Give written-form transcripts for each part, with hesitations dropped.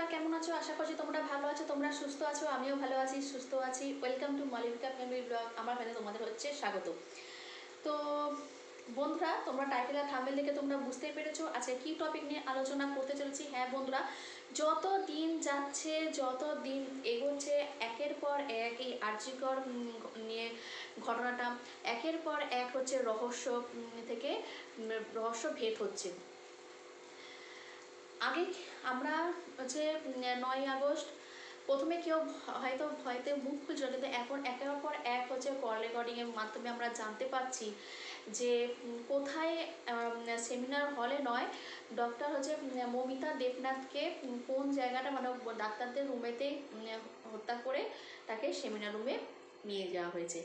তোমরা কেমন আছো? আশা করছি তোমরা ভালো আছো, তোমরা সুস্থ আছো। আমিও ভালো আছি, সুস্থ আছি। Welcome to Malabika family blog. আমার কাছে তোমাদের হচ্ছে স্বাগত। তো বন্ধুরা, তোমরা টাইটেল আর থাম্বনেল দেখে তোমরা বুঝতেই পেরেছো আজকে কী টপিক নিয়ে আলোচনা করতে চলেছি। হ্যাঁ বন্ধুরা, যত দিন যাচ্ছে, যত দিন এগোচ্ছে, একের পর এক এই আরজিকর নিয়ে ঘটনাটা একের পর এক হচ্ছে রহস্য থেকে রহস্য ভেদ হচ্ছে। আগে আমরা হচ্ছে 9ই আগস্ট প্রথমে কেউ হয়তো ভয়তে মুখ খুলছিল, কিন্তু এখন একের পর এক হচ্ছে কল রেকর্ডিংয়ের মাধ্যমে আমরা জানতে পারছি যে কোথায় সেমিনার হলে নয়, ডক্টর হচ্ছে মৌমিতা দেবনাথকে কোন জায়গাটা মানে ডাক্তারদের রুমেতেই হত্যা করে তাকে সেমিনার রুমে নিয়ে যাওয়া হয়েছে।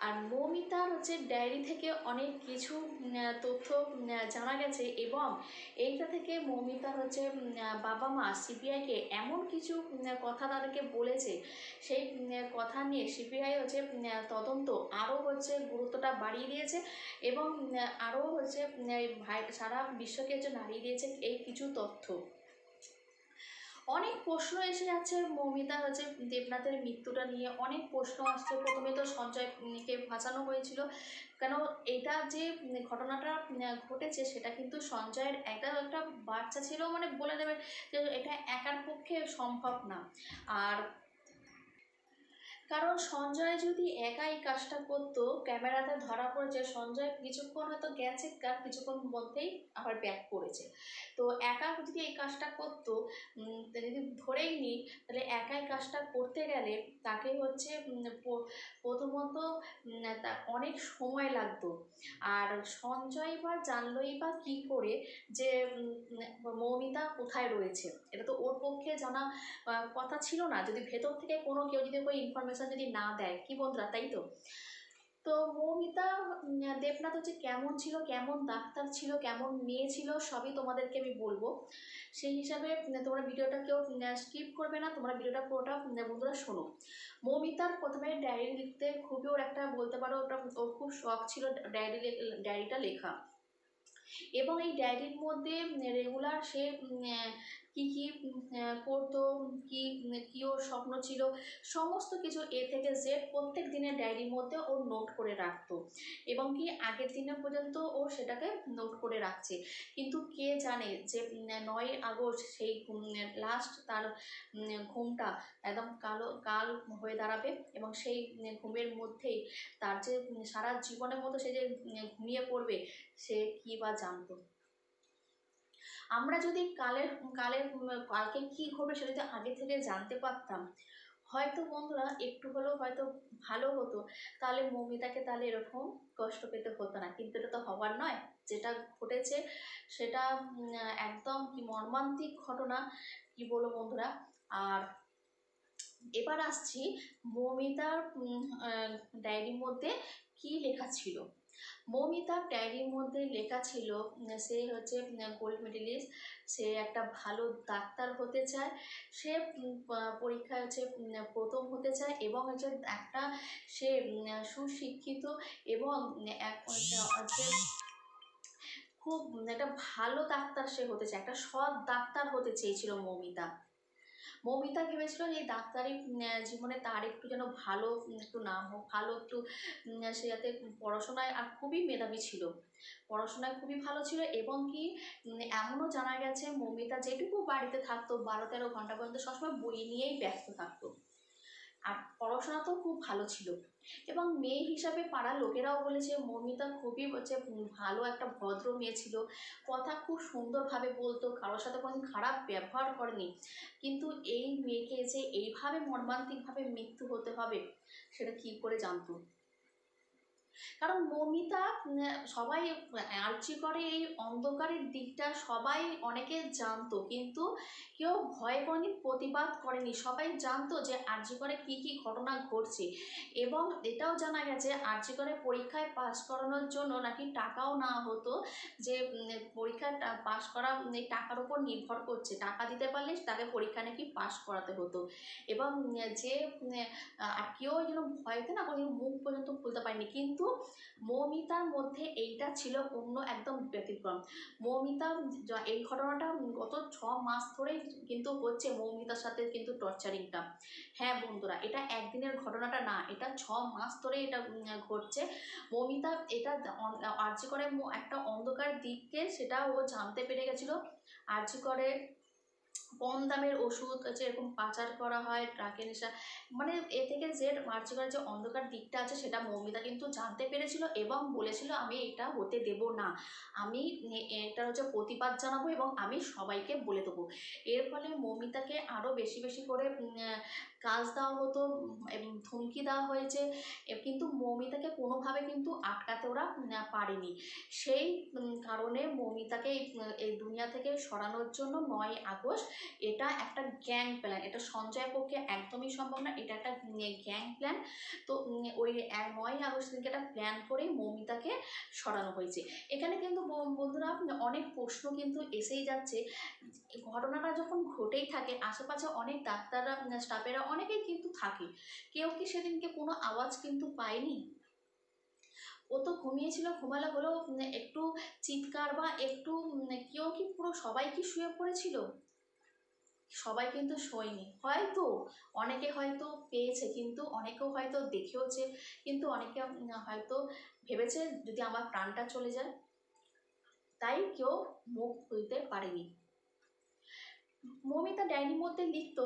আর মৌমিতার হচ্ছে ডায়েরি থেকে অনেক কিছু তথ্য জানা গেছে, এবং এইটা থেকে মৌমিতার হচ্ছে বাবা মা সিবিআইকে এমন কিছু কথা তাদেরকে বলেছে, সেই কথা নিয়ে সিবিআই হচ্ছে তদন্ত আরও হচ্ছে গুরুত্বটা বাড়িয়ে দিয়েছে, এবং আরও হচ্ছে সারা বিশ্বকে হচ্ছে নাড়িয়ে দিয়েছে এই কিছু তথ্য। অনেক প্রশ্ন এসে যাচ্ছে মৌমিতা হচ্ছে দেবনাথের মৃত্যুটা নিয়ে, অনেক প্রশ্ন আসছে। প্রথমে তো সঞ্জয়কে ফাঁসানো হয়েছিল, কেন এটা যে ঘটনাটা ঘটেছে সেটা কিন্তু সঞ্জয়ের একটা বাচ্চা ছিল, মানে বলে দেবে যে এটা একার পক্ষে সম্ভব না। আর কারণ সঞ্জয় যদি একাই কাজটা করতো, ক্যামেরাতে ধরা পড়েছে, সঞ্জয় কিছুক্ষণ হয়তো গেছে, কিছুক্ষণ মধ্যেই আবার ব্যাক করেছে। তো একা যদি এই কাজটা করতো, যদি ধরেই নিই, তাহলে একাই কাজটা করতে গেলে তাকে হচ্ছে প্রথমত অনেক সময় লাগতো। আর সঞ্জয় বা জানলই বা কী করে যে মৌমিতা কোথায় রয়েছে? এটা তো ওর পক্ষে জানা কথা ছিল না, যদি ভেতর থেকে কোনো কেউ যদি কোনো ইনফরমেশান যদি না দেয়, কি বন্ধুরা, তাই তো? তো মৌমিতা দেবনাথ হচ্ছে কেমন ছিল, কেমন ডাক্তার ছিল, কেমন মেয়ে ছিল, সবই তোমাদেরকে আমি বলবো। সেই হিসাবে তোমরা ভিডিওটা কেউ স্কিপ করবে না, তোমরা ভিডিওটা পুরোটা বন্ধুরা শোনো। মৌমিতার প্রথমে ডায়েরি লিখতে খুবই ওর একটা বলতে পারো, ওটা ওর খুব শখ ছিল ডায়েরিটা লেখা, এবং এই ডায়েরির মধ্যে রেগুলার সে কী কী করতো, কী ওর স্বপ্ন ছিল, সমস্ত কিছু এ থেকে জেড প্রত্যেক দিনের ডায়েরির মধ্যে ও নোট করে রাখতো, এবং কি আগের দিনের পর্যন্ত ও সেটাকে নোট করে রাখছে। কিন্তু কে জানে যে 9ই আগস্ট সেই লাস্ট তার ঘুমটা একদম কাল হয়ে দাঁড়াবে, এবং সেই ঘুমের মধ্যেই তার যে সারা জীবনের মতো সে যে ঘুমিয়ে পড়বে, সে কী বা জানতো। আমরা যদি কালকে কী ঘটবে সেটা যদি আগে থেকে জানতে পারতাম, হয়তো বন্ধুরা একটু হলেও হয়তো ভালো হতো, তাহলে মৌমিতাকে তাহলে এরকম কষ্ট পেতে হতো না। কিন্তু এটা তো হবার নয়, যেটা ঘটেছে সেটা একদম কি মর্মান্তিক ঘটনা, কি বলবো বন্ধুরা। আর এবার আসছি মৌমিতার ডায়েরির মধ্যে কি লেখা ছিল। মৌমিতার ডায়েরির মধ্যে লেখা ছিল সে হচ্ছে গোল্ড মেডেলিস্ট, সে একটা ভালো ডাক্তার হতে চায়, সে পরীক্ষায় হচ্ছে প্রথম হতে চায়, এবং হচ্ছে একটা সে সুশিক্ষিত এবং খুব একটা ভালো ডাক্তার সে হতে চায়, একটা সৎ ডাক্তার হতে চেয়েছিল মৌমিতা। মৌমিতা ভেবেছিল যে ডাক্তারি জীবনে তার একটু যেন ভালো একটু নাম হোক, ভালো একটু সে যাতে পড়াশোনায়, আর খুবই মেধাবী ছিল, পড়াশোনায় খুবই ভালো ছিল, এবং কি এমনও জানা গেছে মৌমিতা যেটুকু বাড়িতে থাকতো 12-13 ঘন্টা পর্যন্ত সবসময় বই নিয়েই ব্যস্ত থাকতো, আর পড়াশোনাতেও খুব ভালো ছিল। এবং মেয়ে হিসাবে পাড়ার লোকেরাও বলেছে মৌমিতা খুবই হচ্ছে ভালো একটা ভদ্র মেয়ে ছিল, কথা খুব সুন্দরভাবে বলতো, কারোর সাথে কোনো খারাপ ব্যবহার করেনি। কিন্তু এই মেয়েকে যে এইভাবে মর্মান্তিকভাবে মৃত্যু হতে হবে, সেটা কী করে জানতো? কারণ মৌমিতা সবাই আর্জি করে এই অন্ধকারের দিকটা সবাই অনেকে জানতো, কিন্তু কেউ ভয় করেনি, প্রতিবাদ করেনি। সবাই জানতো যে আর্জি করে কী কী ঘটনা ঘটছে, এবং এটাও জানা গেছে আর্জি করে পরীক্ষায় পাস করানোর জন্য নাকি টাকাও নেওয়া হতো, যে পরীক্ষায় পাস করা এই টাকার উপর নির্ভর করছে, টাকা দিতে পারলে তাকে পরীক্ষা নাকি পাস করাতে হতো, এবং যে আর কেউ যেন ভয়তে না কোনো মুখ পর্যন্ত খুলতে পারেনি। কিন্তু মৌমিতার মধ্যে এইটা ছিল অন্য একদম ব্যতিক্রম। মৌমিতা এই ঘটনাটা গত 6 মাস ধরেই কিন্তু হচ্ছে মৌমিতার সাথে কিন্তু টর্চারিংটা। হ্যাঁ বন্ধুরা, এটা একদিনের ঘটনাটা না, এটা 6 মাস ধরে এটা ঘটছে। মৌমিতা এটা আর্জি করে একটা অন্ধকার দিককে সেটা ও জানতে পেরে গেছিলো। আর্জি করে কম দামের ওষুধ এরকম পাচার করা হয়, ট্রাকে নেশা, মানে এ থেকে জেড আর্জি করার যে অন্ধকার দিকটা আছে সেটা মৌমিতা কিন্তু জানতে পেরেছিল এবং বলেছিল আমি এটা হতে দেব না, আমি এটা হচ্ছে প্রতিবাদ জানাবো এবং আমি সবাইকে বলে দেবো। এর ফলে মৌমিতাকে আরও বেশি বেশি করে কাজ দেওয়া হতো এবং ধমকি দেওয়া হয়েছে, কিন্তু মৌমিতাকে কোনোভাবে কিন্তু আটকাতে ওরা পারেনি। সেই কারণে মৌমিতাকে এই দুনিয়া থেকে সরানোর জন্য 9 আগস্ট এটা একটা গ্যাং প্ল্যান, এটা সঞ্জয়ের পক্ষে একদমই সম্ভব না, এটা একটা গ্যাং প্ল্যান। তো ওই 9 আগস্ট দিনকে একটা প্ল্যান করে মৌমিতাকে সরানো হয়েছে। এখানে কিন্তু বন্ধুরা অনেক প্রশ্ন কিন্তু এসেই যাচ্ছে, ঘটনাটা যখন ঘটেই থাকে আশেপাশে অনেক ডাক্তাররা স্টাফেরা অনেকেই কিন্তু থাকে, কেউ কি সেদিনকে কোনো আওয়াজ কিন্তু পায়নি? ও তো ঘুমিয়েছিল, ঘুমালে হলেও একটু চিৎকার বা একটু কেউ কি পুরো সবাই কি শুয়ে পড়েছিল? সবাই কিন্তু শোয়নি, হয়তো অনেকে হয়তো পেয়েছে কিন্তু অনেকেও হয়তো দেখেওছে, কিন্তু অনেকে হয়তো ভেবেছে যদি আমার প্রাণটা চলে যায়, তাই কেউ মুখ খুলতে পারেনি। মৌমিতা ডায়েরির মধ্যে লিখত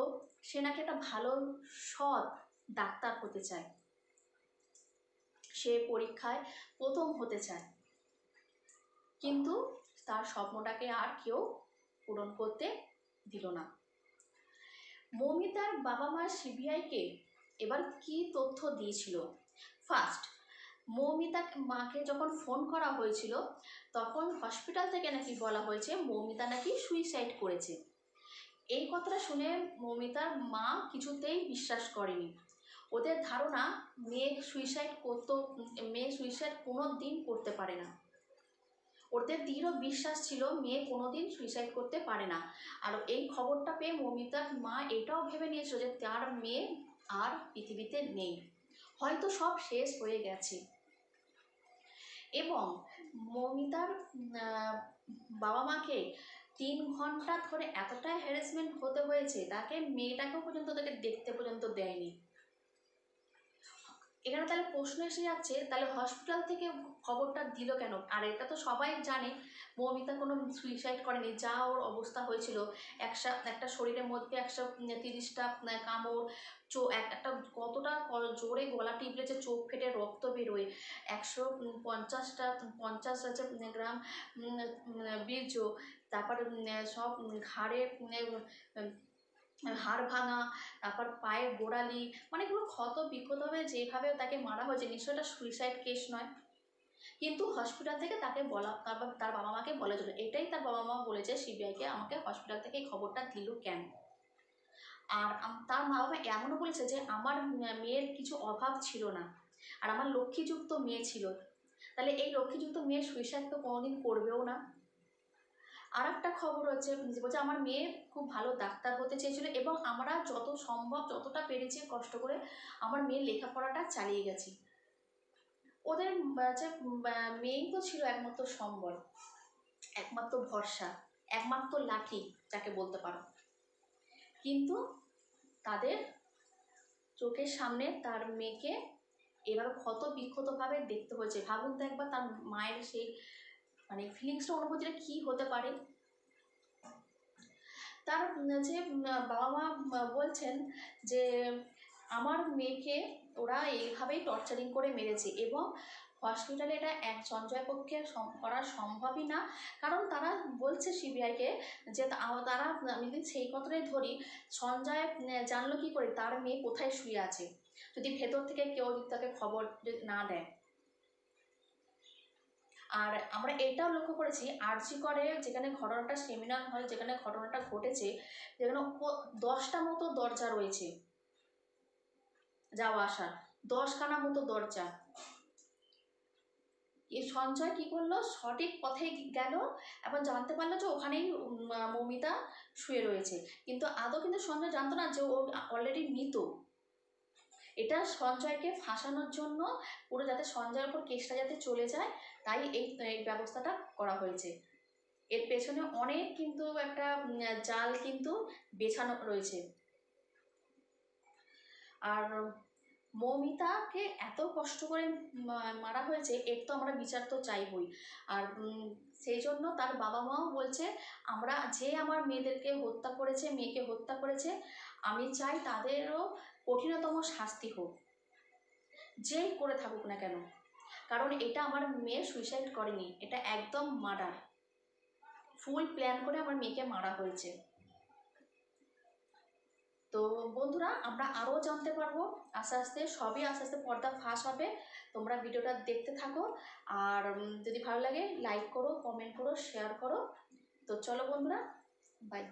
সে নাকি একটা ভালো সৎ ডাক্তার হতে চায়, সে পরীক্ষায় প্রথম হতে চায়, কিন্তু তার স্বপ্নটাকে আর কেউ পূরণ করতে দিল না। মৌমিতার বাবা মা সিবিআইকে এবার কি তথ্য দিয়েছিল? ফার্স্ট, মৌমিতা মাকে যখন ফোন করা হয়েছিল তখন হসপিটাল থেকে নাকি বলা হয়েছে মৌমিতা নাকি সুইসাইড করেছে। এই কথাটা শুনে মৌমিতার মা কিছুতেই বিশ্বাস করেনি। ওদের ধারণা মেয়ে সুইসাইড কোনো দিন করতে পারে না। ওদের দৃঢ় বিশ্বাস ছিল মেয়ে কোনোদিন সুইসাইড করতে পারে না। আর এই খবরটা পেয়ে মৌমিতার মা এটাও ভেবে নিয়েছিল যে তার মেয়ে আর পৃথিবীতে নেই, হয়তো সব শেষ হয়ে গেছে। এবং মৌমিতার বাবা মাকে 3 ঘন্টা ধরে এতটাই হ্যারাসমেন্ট হতে হয়েছে, তাকে মেয়েটাকেও পর্যন্ত তাকে দেখতে পর্যন্ত দেয়নি। এখানে তাহলে প্রশ্ন এসে যাচ্ছে, তাহলে হসপিটাল থেকে খবরটা দিল কেন? আর এটা তো সবাই জানে মৌমিতা কোনো সুইসাইড করেনি, যা ওর অবস্থা হয়েছিল, একটা শরীরের মধ্যে 130টা কামড়, একটা কতটা জোরে গলা টিপলে যে চোখ ফেটে রক্ত বেরোয়, 150 গ্রাম বীর্য, তারপর সব ঘাড়ে হাড় ভাঙা, তারপর পায়ের গোড়ালি, মানে পুরো ক্ষত বিক্ষতভাবে যেভাবে তাকে মারা হয়েছে, নিশ্চয়ই এটা সুইসাইড কেস নয়। কিন্তু হসপিটাল থেকে তাকে বলা, তারপর তার বাবা মাকে বলেছিল, এটাই তার বাবা মা বলেছে সিবিআইকে, আমাকে হসপিটাল থেকে এই খবরটা দিল কেন? আর তার মা বাবা এমনও বলেছে যে আমার মেয়ের কিছু অভাব ছিল না, আর আমার লক্ষ্মীযুক্ত মেয়ে ছিল, তাহলে এই লক্ষ্মীযুক্ত মেয়ে সুইসাইড তো কোনোদিন করবেও না। আর একটা খবর হচ্ছে বলছে আমার মেয়ে খুব ভালো ডাক্তার হতে চেয়েছিল এবং আমরা যত সম্ভব যতটা পেরেছি কষ্ট করে আমার মেয়ের লেখাপড়াটা চালিয়ে গেছি। ওদের যে মেয়েই তো ছিল একমাত্র সম্বল, একমাত্র ভরসা, একমাত্র লাঠি যাকে বলতে পারো, কিন্তু তাদের চোখের সামনে তার মেয়েকে এবার ক্ষত বিক্ষতভাবে দেখতে হয়েছে। ভাবুন তো একবার তার মায়ের সেই মানে ফিলিংসটা, অনুভূতিটা কী হতে পারে। তার যে বাবা মা বলছেন যে আমার মেয়েকে ওরা এইভাবেই টর্চারিং করে মেরেছে এবং হসপিটালে এটা সঞ্জয়ের পক্ষে করা সম্ভবই না, কারণ তারা বলছে সিবিআইকে যে তারা, আমি যদি সেই কথাটাই ধরি, সঞ্জয় জানলো কী করে তার মেয়ে কোথায় শুয়ে আছে, যদি ভেতর থেকে কেউ যদি তাকে খবর না দেয়। আর আমরা এটাও লক্ষ্য করেছি আরজি করে যেখানে ঘটনাটা সেমিনার হয়, যেখানে ঘটনাটা ঘটেছে, যেখানে 10টা মতো দরজা রয়েছে যাওয়া আসার, 10খানা মতো দরজা। এই সঞ্জয় কি করলো, সঠিক পথে গেল এবং জানতে পারলো যে ওখানেই মৌমিতা শুয়ে রয়েছে, কিন্তু আদৌ কিন্তু সঞ্জয় জানতো না যে ও অলরেডি মৃত। এটা সঞ্জয়কে ফাঁসানোর জন্য, পুরো যাতে সঞ্জয়ের উপর কেসটা যাতে চলে যায়, তাই এই ব্যবস্থাটা করা হয়েছে। এর পেছনে অনেক কিন্তু একটা জাল কিন্তু বেছানো রয়েছে। আর মৌমিতাকে এত কষ্ট করে মারা হয়েছে, এর তো আমরা বিচার তো চাইবই। আর সেই জন্য তার বাবা মাও বলছে, আমার মেয়েদেরকে হত্যা করেছে, মেয়েকে হত্যা করেছে, আমি চাই তাদেরও কঠিনতম শাস্তি হোক, যেই করে থাকুক না কেন। কারণ এটা আমার মেয়ে সুইসাইড করেনি, এটা একদম মার্ডার, ফুল প্ল্যান করে আমার মেয়েকে মারা হয়েছে। তো বন্ধুরা, আমরা আরও জানতে পারবো আস্তে আস্তে, সবই আস্তে আস্তে পর্দা ফাঁস হবে। তোমরা ভিডিওটা দেখতে থাকো, আর যদি ভালো লাগে লাইক করো, কমেন্ট করো, শেয়ার করো। তো চলো বন্ধুরা, বাই।